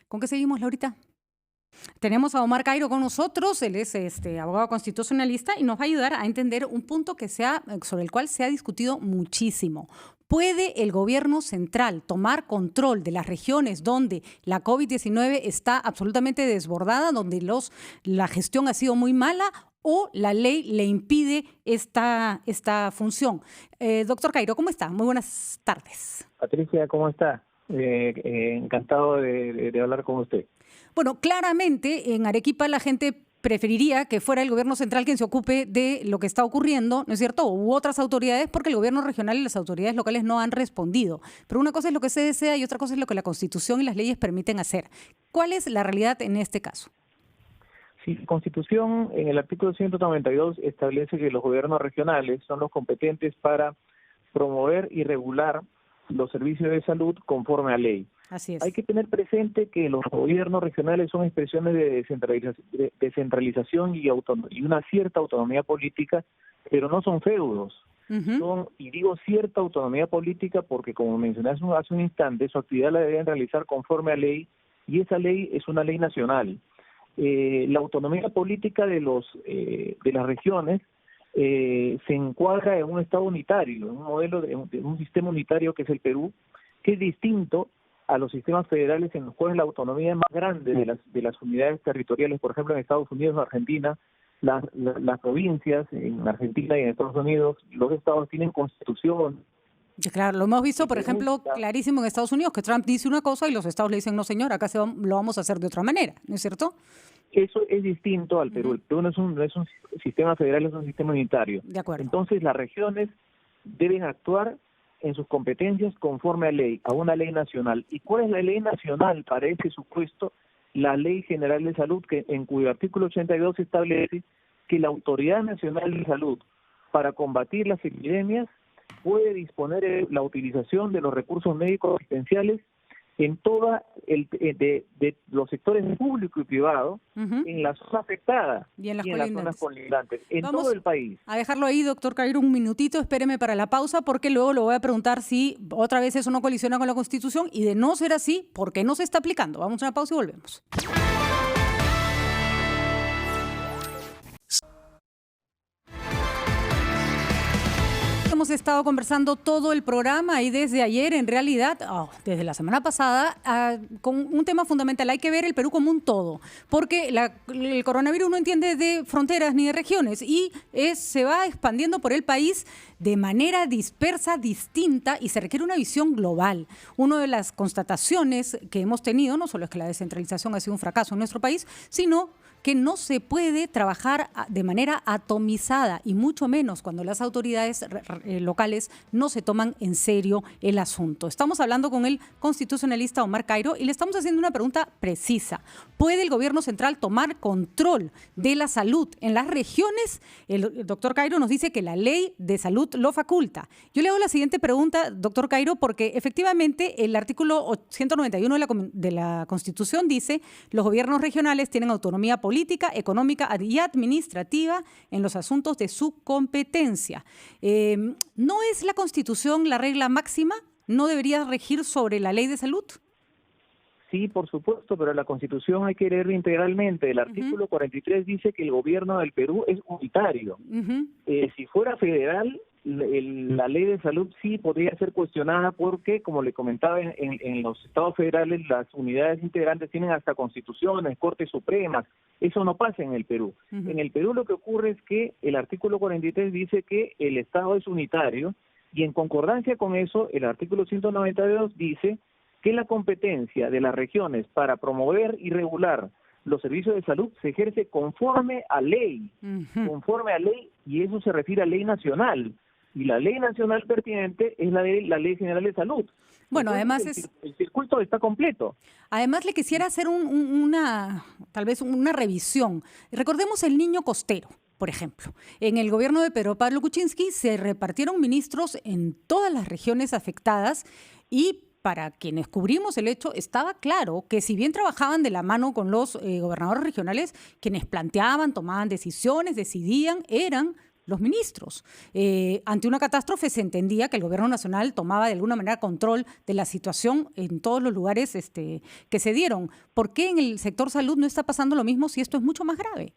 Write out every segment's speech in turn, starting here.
¿Con qué seguimos, Laurita? Tenemos a Omar Cairo con nosotros, él es abogado constitucionalista y nos va a ayudar a entender un punto sobre el cual se ha discutido muchísimo. ¿Puede el gobierno central tomar control de las regiones donde la COVID-19 está absolutamente desbordada, donde la gestión ha sido muy mala, o la ley le impide esta función? Doctor Cairo, ¿cómo está? Muy buenas tardes. Patricia, ¿cómo está? Encantado de hablar con usted. Bueno, claramente en Arequipa la gente preferiría que fuera el gobierno central quien se ocupe de lo que está ocurriendo, ¿no es cierto? U otras autoridades, porque el gobierno regional y las autoridades locales no han respondido. Pero una cosa es lo que se desea y otra cosa es lo que la Constitución y las leyes permiten hacer. ¿Cuál es la realidad en este caso? Sí, la Constitución en el artículo 192 establece que los gobiernos regionales son los competentes para promover y regular los servicios de salud conforme a ley. Así es. Hay que tener presente que los gobiernos regionales son expresiones de descentralización y una cierta autonomía política, pero no son feudos. Y digo cierta autonomía política porque, como mencioné hace un instante, su actividad la deben realizar conforme a ley, y esa ley es una ley nacional. La autonomía política de las regiones se encuadra en un Estado unitario, en un modelo de un sistema unitario que es el Perú, que es distinto a los sistemas federales en los cuales la autonomía es más grande de las unidades territoriales. Por ejemplo, en Estados Unidos o Argentina, las provincias en Argentina y en Estados Unidos, los estados tienen constitución. Sí, claro, lo hemos visto, por ejemplo, clarísimo en Estados Unidos, que Trump dice una cosa y los estados le dicen, no señor, acá lo vamos a hacer de otra manera, ¿no es cierto? Eso es distinto al Perú. El Perú no es un sistema federal, es un sistema unitario. De acuerdo. Entonces, las regiones deben actuar en sus competencias conforme a ley, a una ley nacional. ¿Y cuál es la ley nacional para ese supuesto? La Ley General de Salud, en cuyo artículo 82 establece que la Autoridad Nacional de Salud, para combatir las epidemias, puede disponer de la utilización de los recursos médicos asistenciales en toda de los sectores público y privado, en la zona afectada y en las zonas colindantes, en Vamos todo el país. A dejarlo ahí, doctor Cairo, un minutito, espéreme para la pausa, porque luego le voy a preguntar si otra vez eso no colisiona con la Constitución, y de no ser así, ¿por qué no se está aplicando? Vamos a una pausa y volvemos. Hemos estado conversando todo el programa y desde ayer, en realidad, desde la semana pasada, con un tema fundamental. Hay que ver el Perú como un todo, porque el coronavirus no entiende de fronteras ni de regiones y se va expandiendo por el país de manera dispersa, distinta, y se requiere una visión global. Una de las constataciones que hemos tenido no solo es que la descentralización ha sido un fracaso en nuestro país, sino que no se puede trabajar de manera atomizada, y mucho menos cuando las autoridades locales no se toman en serio el asunto. Estamos hablando con el constitucionalista Omar Cairo y le estamos haciendo una pregunta precisa. ¿Puede el gobierno central tomar control de la salud en las regiones? El doctor Cairo nos dice que la ley de salud lo faculta. Yo le hago la siguiente pregunta, doctor Cairo, porque efectivamente el artículo 191 de la Constitución dice: los gobiernos regionales tienen autonomía política, económica y administrativa en los asuntos de su competencia. ¿No es la Constitución la regla máxima? ¿No debería regir sobre la ley de salud? Sí, por supuesto, pero la Constitución hay que leerla integralmente. El artículo 43 dice que el gobierno del Perú es unitario. Si fuera federal, la ley de salud sí podría ser cuestionada porque, como le comentaba, en los estados federales las unidades integrantes tienen hasta constituciones, cortes supremas. Eso no pasa en el Perú. En el Perú lo que ocurre es que el artículo 43 dice que el Estado es unitario, y en concordancia con eso, el artículo 192 dice que la competencia de las regiones para promover y regular los servicios de salud se ejerce conforme a ley, y eso se refiere a ley nacional. Y la ley nacional pertinente es la Ley General de Salud. Bueno, entonces, además el circuito está completo. Además, le quisiera hacer tal vez una revisión. Recordemos el niño costero, por ejemplo. En el gobierno de Pedro Pablo Kuczynski se repartieron ministros en todas las regiones afectadas, y para quienes cubrimos el hecho, estaba claro que si bien trabajaban de la mano con los gobernadores regionales, quienes planteaban, tomaban decisiones, decidían, eran los ministros. Ante una catástrofe se entendía que el gobierno nacional tomaba de alguna manera control de la situación en todos los lugares que se dieron. ¿Por qué en el sector salud no está pasando lo mismo si esto es mucho más grave?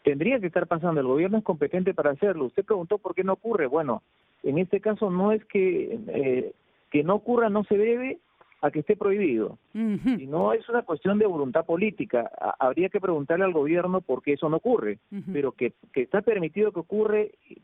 Tendría que estar pasando, el gobierno es competente para hacerlo. Usted preguntó por qué no ocurre. Bueno, en este caso no es que no ocurra, no se debe a que esté prohibido, sino es una cuestión de voluntad política. Habría que preguntarle al gobierno por qué eso no ocurre, pero que está permitido que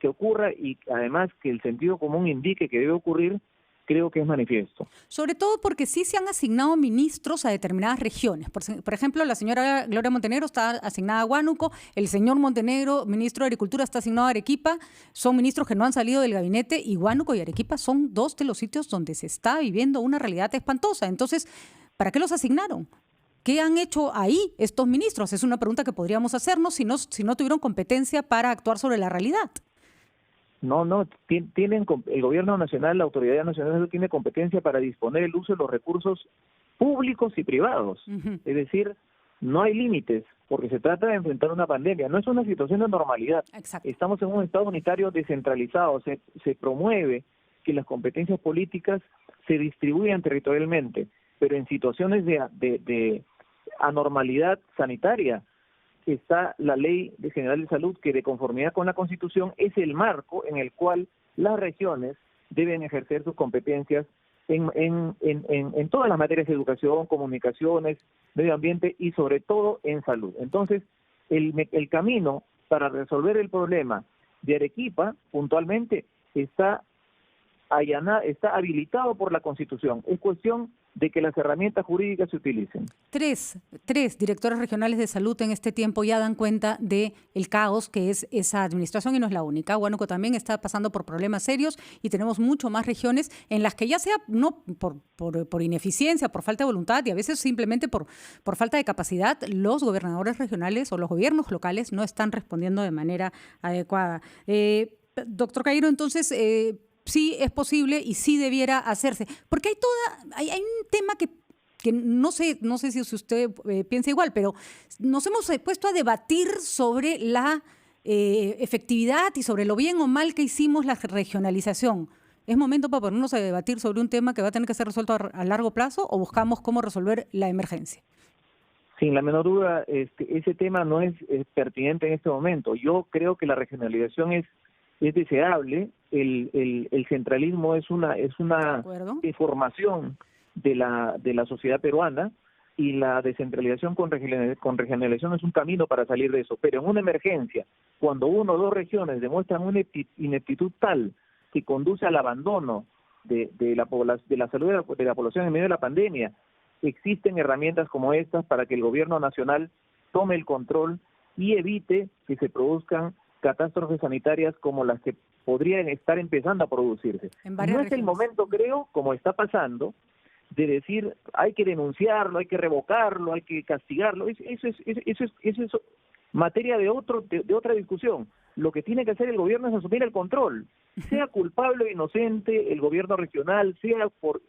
ocurra y además que el sentido común indique que debe ocurrir, creo que es manifiesto. Sobre todo porque sí se han asignado ministros a determinadas regiones. Por ejemplo, la señora Gloria Montenegro está asignada a Huánuco, el señor Montenegro, ministro de Agricultura, está asignado a Arequipa. Son ministros que no han salido del gabinete y Huánuco y Arequipa son dos de los sitios donde se está viviendo una realidad espantosa. Entonces, ¿para qué los asignaron? ¿Qué han hecho ahí estos ministros? Es una pregunta que podríamos hacernos si no tuvieron competencia para actuar sobre la realidad. No, tienen el gobierno nacional, la autoridad nacional tiene competencia para disponer el uso de los recursos públicos y privados. Es decir, no hay límites, porque se trata de enfrentar una pandemia. No es una situación de normalidad. Exacto. Estamos en un Estado unitario descentralizado. Se promueve que las competencias políticas se distribuyan territorialmente, pero en situaciones de anormalidad sanitaria, está la Ley General de Salud, que de conformidad con la Constitución es el marco en el cual las regiones deben ejercer sus competencias en todas las materias de educación, comunicaciones, medio ambiente y sobre todo en salud. Entonces, el camino para resolver el problema de Arequipa, puntualmente, está habilitado por la Constitución. Es cuestión de que las herramientas jurídicas se utilicen. Tres directores regionales de salud en este tiempo ya dan cuenta de el caos que es esa administración y no es la única. Huánuco también está pasando por problemas serios y tenemos mucho más regiones en las que ya sea no por ineficiencia, por falta de voluntad y a veces simplemente por falta de capacidad, los gobernadores regionales o los gobiernos locales no están respondiendo de manera adecuada. Doctor Cairo, entonces sí es posible y sí debiera hacerse. Porque hay un tema que no sé si usted piensa igual, pero nos hemos puesto a debatir sobre la efectividad y sobre lo bien o mal que hicimos la regionalización. ¿Es momento para ponernos a debatir sobre un tema que va a tener que ser resuelto a largo plazo o buscamos cómo resolver la emergencia? Sin la menor duda, ese tema no es pertinente en este momento. Yo creo que la regionalización es deseable. El centralismo es una deformación de la sociedad peruana y la descentralización con regionalización es un camino para salir de eso. Pero en una emergencia, cuando una o dos regiones demuestran una ineptitud tal que conduce al abandono de la salud de la población en medio de la pandemia, existen herramientas como estas para que el gobierno nacional tome el control y evite que se produzcan catástrofes sanitarias como las que podrían estar empezando a producirse. No es el momento, creo, como está pasando, de decir hay que denunciarlo, hay que revocarlo, hay que castigarlo. Eso es materia de otra discusión. Lo que tiene que hacer el gobierno es asumir el control, sea culpable o inocente el gobierno regional, sea por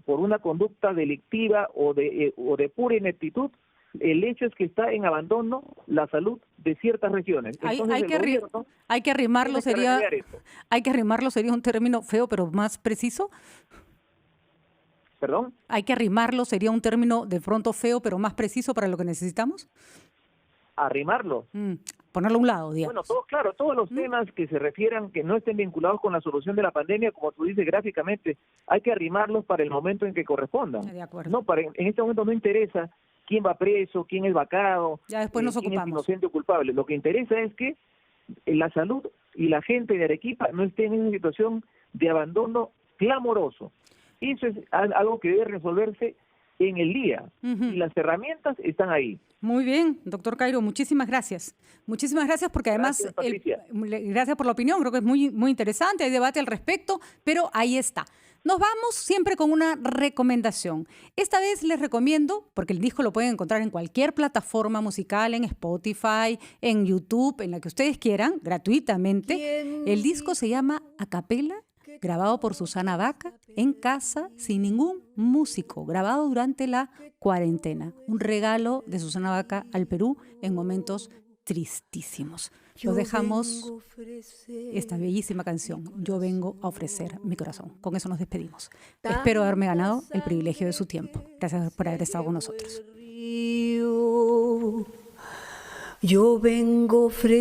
una conducta delictiva o de pura ineptitud. El hecho es que está en abandono la salud de ciertas regiones. Hay que arrimarlo, sería un término feo pero más preciso. ¿Perdón? Hay que arrimarlo, sería un término de pronto feo pero más preciso para lo que necesitamos. ¿Arrimarlo? Ponerlo a un lado, digamos. Bueno, todos los temas que se refieran, que no estén vinculados con la solución de la pandemia, como tú dices gráficamente, hay que arrimarlos para el momento en que correspondan. De acuerdo. No, en este momento no interesa quién va preso, quién es vacado, ya después nos quién ocupamos. es inocente o culpable. Lo que interesa es que la salud y la gente de Arequipa no estén en una situación de abandono clamoroso. Eso es algo que debe resolverse en el día y las herramientas están ahí. Muy bien, doctor Cairo, muchísimas gracias. Muchísimas gracias porque además, gracias por la opinión, creo que es muy, muy interesante, hay debate al respecto, pero ahí está. Nos vamos siempre con una recomendación. Esta vez les recomiendo, porque el disco lo pueden encontrar en cualquier plataforma musical, en Spotify, en YouTube, en la que ustedes quieran, gratuitamente. El disco se llama Acapela, grabado por Susana Baca, en casa, sin ningún músico, grabado durante la cuarentena. Un regalo de Susana Baca al Perú en momentos tristísimos. Los dejamos esta bellísima canción, Yo vengo a ofrecer mi corazón. Con eso nos despedimos. Espero haberme ganado el privilegio de su tiempo. Gracias por haber estado con nosotros. Yo vengo a ofrecer